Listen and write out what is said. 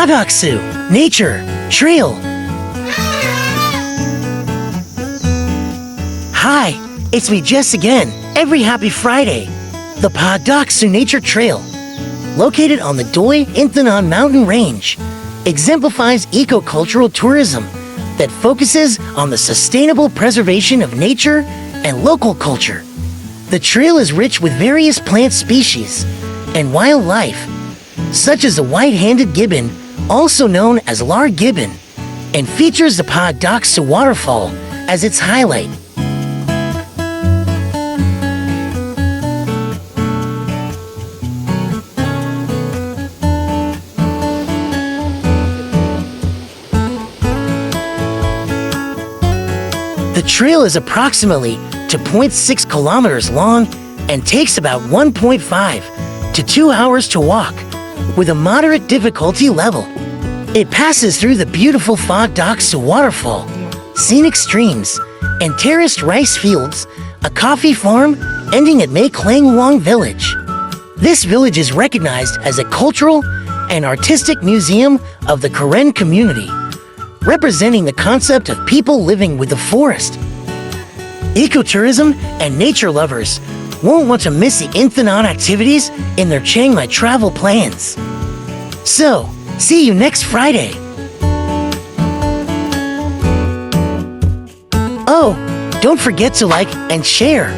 Pha-Dok-Siew Nature Trail. Hi, it's me Jess again. Every happy Friday. The Pha-Dok-Siew Nature Trail, located on the Doi Inthanon mountain range, exemplifies eco-cultural tourism that focuses on the sustainable preservation of nature and local culture. The trail is rich with various plant species and wildlife, such as the white-handed gibbon, also known as lar gibbon, and features the Pha-Dok-Siew waterfall as its highlight. The trail is approximately 2.6 kilometers long and takes about 1.5 to 2 hours to walk, with a moderate difficulty level. It passes through the beautiful Pha-Dok-Siew waterfall, scenic streams, and terraced rice fields, a coffee farm ending at Mae Klang Wang Village. This village is recognized as a cultural and artistic museum of the Karen community, representing the concept of people living with the forest. Ecotourism and nature lovers won't want to miss the Inthanon activities in their Chiang Mai travel plans. So, see you next Friday. Oh, don't forget to like and share.